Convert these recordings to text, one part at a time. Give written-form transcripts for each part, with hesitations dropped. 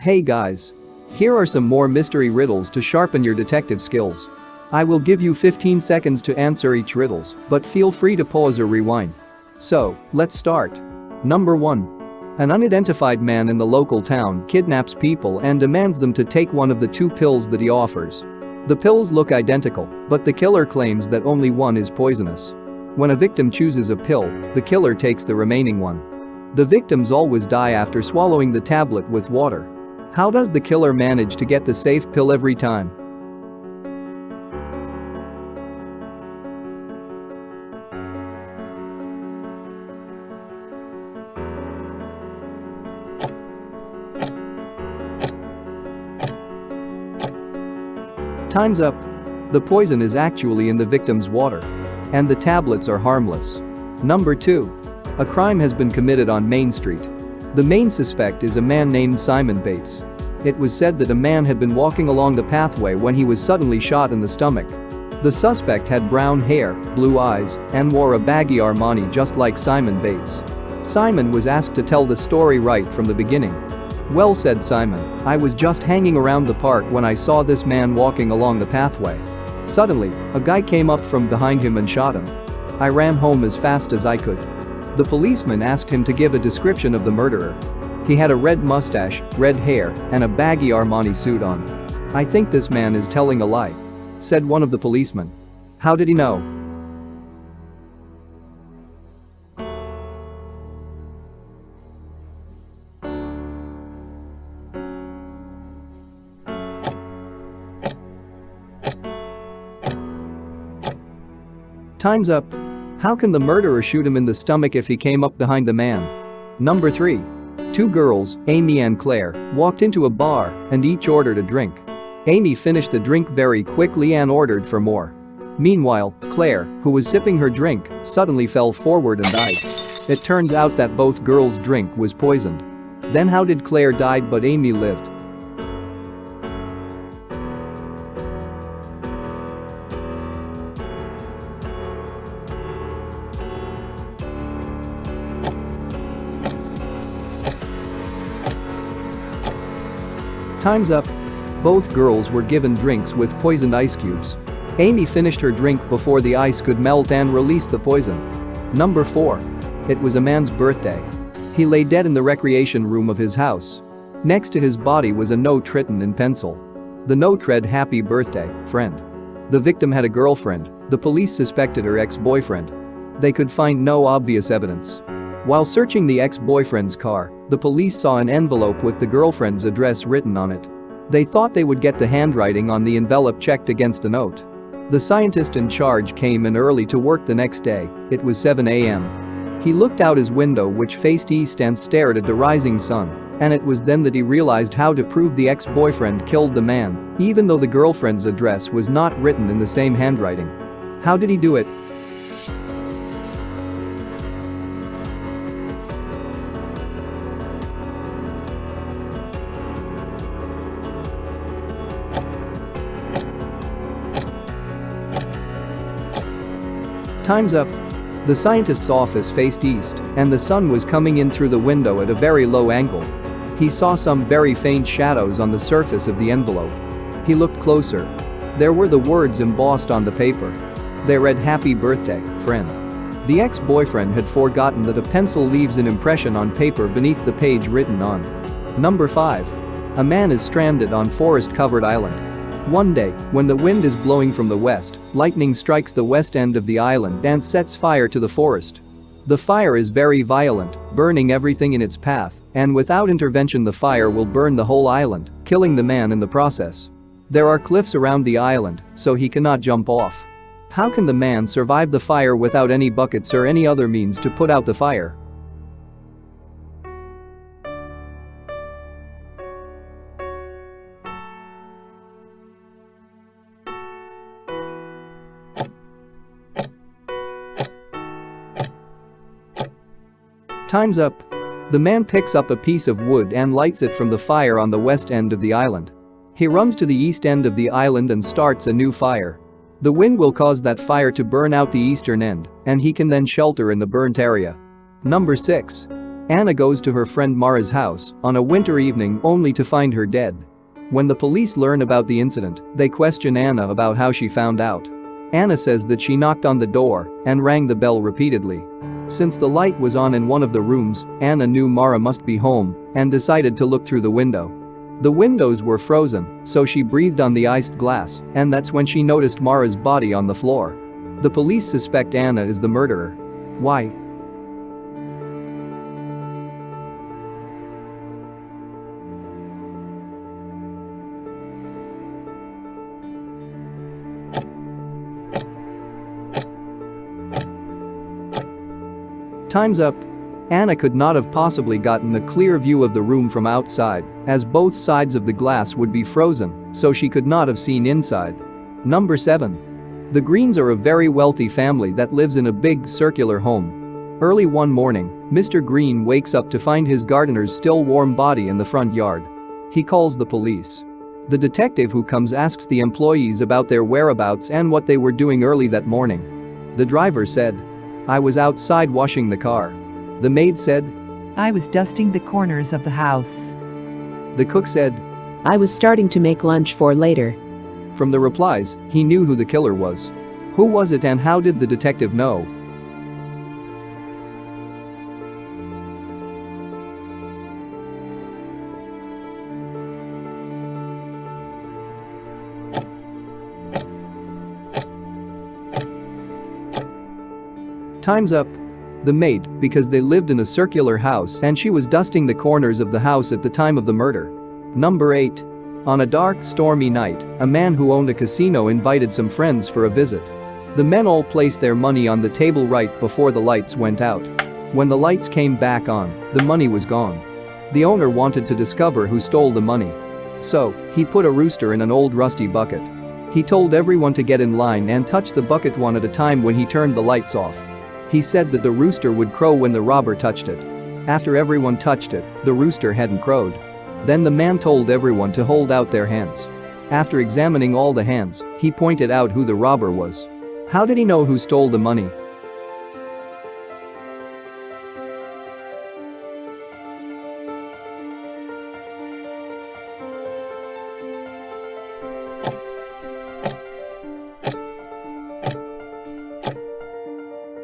Hey guys. Here are some more mystery riddles to sharpen your detective skills. I will give you 15 seconds to answer each riddles, but feel free to pause or rewind. So, let's start. Number 1. An unidentified man in the local town kidnaps people and demands them to take one of the two pills that he offers. The pills look identical, but the killer claims that only one is poisonous. When a victim chooses a pill, the killer takes the remaining one. The victims always die after swallowing the tablet with water. How does the killer manage to get the safe pill every time? Time's up. The poison is actually in the victim's water. And the tablets are harmless. Number 2. A crime has been committed on Main Street. The main suspect is a man named Simon Bates. It was said that a man had been walking along the pathway when he was suddenly shot in the stomach. The suspect had brown hair, blue eyes, and wore a baggy Armani just like Simon Bates. Simon was asked to tell the story right from the beginning. "Well," said Simon, "I was just hanging around the park when I saw this man walking along the pathway. Suddenly, a guy came up from behind him and shot him. I ran home as fast as I could." The policeman asked him to give a description of the murderer. He had a red mustache, red hair, and a baggy Armani suit on. "I think this man is telling a lie," said one of the policemen. "How did he know?" Time's up. How can the murderer shoot him in the stomach if he came up behind the man? Number 3. Two girls, Amy and Claire, walked into a bar and each ordered a drink. Amy finished the drink very quickly and ordered for more. Meanwhile, Claire, who was sipping her drink, suddenly fell forward and died. It turns out that both girls' drink was poisoned. Then how did Claire die but Amy lived? Time's up. Both girls were given drinks with poisoned ice cubes. Amy finished her drink before the ice could melt and release the poison. Number 4. It was a man's birthday. He lay dead in the recreation room of his house. Next to his body was a note written in pencil. The note read, "Happy birthday, friend." The victim had a girlfriend. The police suspected her ex-boyfriend. They could find no obvious evidence. While searching the ex-boyfriend's car, the police saw an envelope with the girlfriend's address written on it. They thought they would get the handwriting on the envelope checked against the note. The scientist in charge came in early to work the next day. It was 7 a.m. He looked out his window which faced east and stared at the rising sun, and it was then that he realized how to prove the ex-boyfriend killed the man, even though the girlfriend's address was not written in the same handwriting. How did he do it? Time's up. The scientist's office faced east, and the sun was coming in through the window at a very low angle. He saw some very faint shadows on the surface of the envelope. He looked closer. There were the words embossed on the paper. They read, "Happy birthday, friend." The ex-boyfriend had forgotten that a pencil leaves an impression on paper beneath the page written on. Number 5. A man is stranded on forest-covered island. One day, when the wind is blowing from the west, lightning strikes the west end of the island and sets fire to the forest. The fire is very violent, burning everything in its path, and without intervention the fire will burn the whole island, killing the man in the process. There are cliffs around the island, so he cannot jump off. How can the man survive the fire without any buckets or any other means to put out the fire? Time's up. The man picks up a piece of wood and lights it from the fire on the west end of the island. He runs to the east end of the island and starts a new fire. The wind will cause that fire to burn out the eastern end, and he can then shelter in the burnt area. Number 6. Anna goes to her friend Mara's house on a winter evening only to find her dead. When the police learn about the incident, they question Anna about how she found out. Anna says that she knocked on the door and rang the bell repeatedly. Since the light was on in one of the rooms, Anna knew Mara must be home and decided to look through the window. The windows were frozen, so she breathed on the iced glass, and that's when she noticed Mara's body on the floor. The police suspect Anna is the murderer. Why? Time's up. Anna could not have possibly gotten a clear view of the room from outside, as both sides of the glass would be frozen, so she could not have seen inside. Number 7. The Greens are a very wealthy family that lives in a big circular home. Early one morning, Mr. Green wakes up to find his gardener's still warm body in the front yard. He calls the police. The detective who comes asks the employees about their whereabouts and what they were doing early that morning. The driver said, "I was outside washing the car." The maid said, "I was dusting the corners of the house." The cook said, "I was starting to make lunch for later." From the replies, he knew who the killer was. Who was it and how did the detective know? Time's up. The maid, because they lived in a circular house and she was dusting the corners of the house at the time of the murder. Number 8. On a dark, stormy night, a man who owned a casino invited some friends for a visit. The men all placed their money on the table right before the lights went out. When the lights came back on, the money was gone. The owner wanted to discover who stole the money. So, he put a rooster in an old rusty bucket. He told everyone to get in line and touch the bucket one at a time when he turned the lights off. He said that the rooster would crow when the robber touched it. After everyone touched it, the rooster hadn't crowed. Then the man told everyone to hold out their hands. After examining all the hands, he pointed out who the robber was. How did he know who stole the money?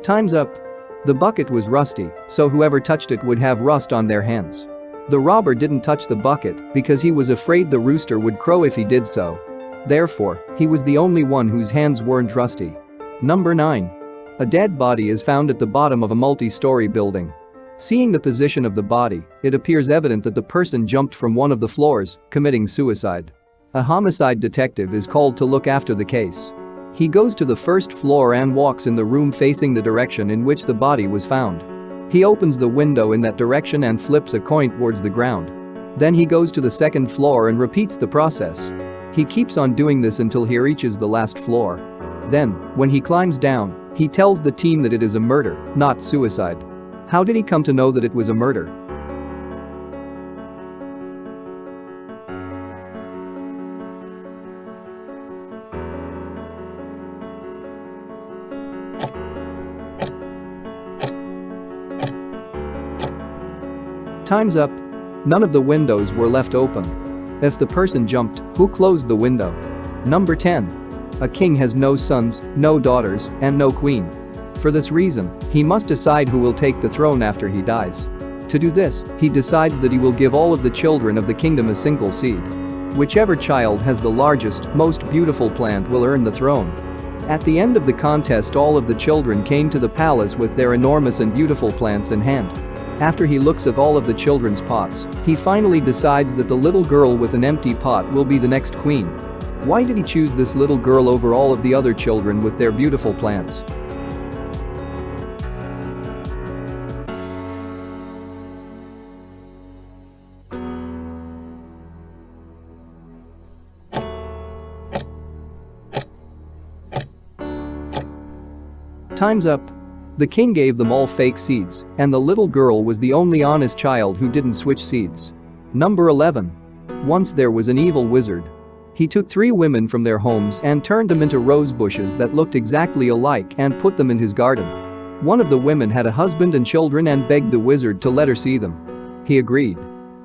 Time's up. The bucket was rusty, so whoever touched it would have rust on their hands. The robber didn't touch the bucket because he was afraid the rooster would crow if he did so. Therefore, he was the only one whose hands weren't rusty. Number 9. A dead body is found at the bottom of a multi-story building. Seeing the position of the body, it appears evident that the person jumped from one of the floors, committing suicide. A homicide detective is called to look after the case. He goes to the first floor and walks in the room facing the direction in which the body was found. He opens the window in that direction and flips a coin towards the ground. Then he goes to the second floor and repeats the process. He keeps on doing this until he reaches the last floor. Then, when he climbs down, he tells the team that it is a murder, not suicide. How did he come to know that it was a murder? Time's up. None of the windows were left open. If the person jumped, who closed the window? Number 10. A king has no sons, no daughters, and no queen. For this reason, he must decide who will take the throne after he dies. To do this, he decides that he will give all of the children of the kingdom a single seed. Whichever child has the largest, most beautiful plant will earn the throne. At the end of the contest, all of the children came to the palace with their enormous and beautiful plants in hand. After he looks at all of the children's pots, he finally decides that the little girl with an empty pot will be the next queen. Why did he choose this little girl over all of the other children with their beautiful plants? Time's up. The king gave them all fake seeds, and the little girl was the only honest child who didn't switch seeds. Number 11. Once there was an evil wizard. He took 3 women from their homes and turned them into rose bushes that looked exactly alike and put them in his garden. One of the women had a husband and children and begged the wizard to let her see them. He agreed.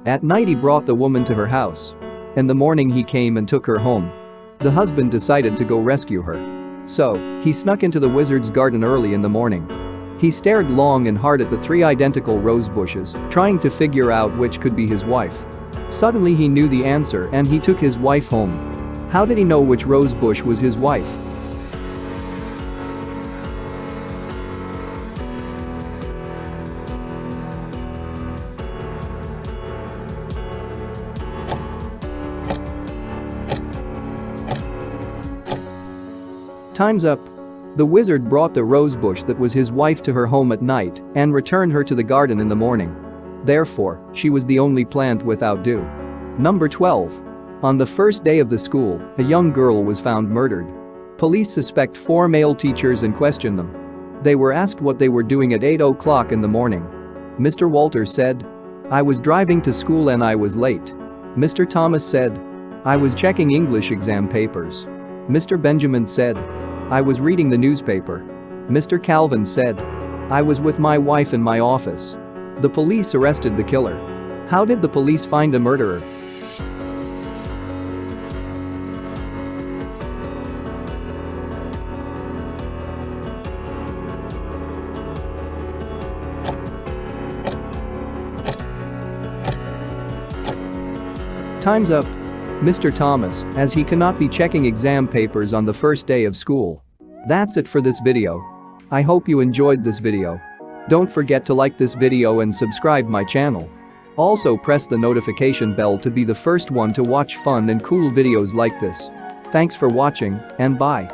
At night he brought the woman to her house. In the morning he came and took her home. The husband decided to go rescue her. So, he snuck into the wizard's garden early in the morning. He stared long and hard at the 3 identical rose bushes, trying to figure out which could be his wife. Suddenly he knew the answer and he took his wife home. How did he know which rose bush was his wife? Time's up. The wizard brought the rose bush that was his wife to her home at night and returned her to the garden in the morning. Therefore, she was the only plant without dew. Number 12. On the first day of the school, a young girl was found murdered. Police suspect 4 male teachers and question them. They were asked what they were doing at 8 o'clock in the morning. Mr. Walters said, "I was driving to school and I was late." Mr. Thomas said, "I was checking English exam papers." Mr. Benjamin said, "I was reading the newspaper." Mr. Calvin said, "I was with my wife in my office." The police arrested the killer. How did the police find a murderer? Time's up. Mr. Thomas, as he cannot be checking exam papers on the first day of school. That's it for this video. I hope you enjoyed this video. Don't forget to like this video and subscribe my channel. Also press the notification bell to be the first one to watch fun and cool videos like this. Thanks for watching, and bye.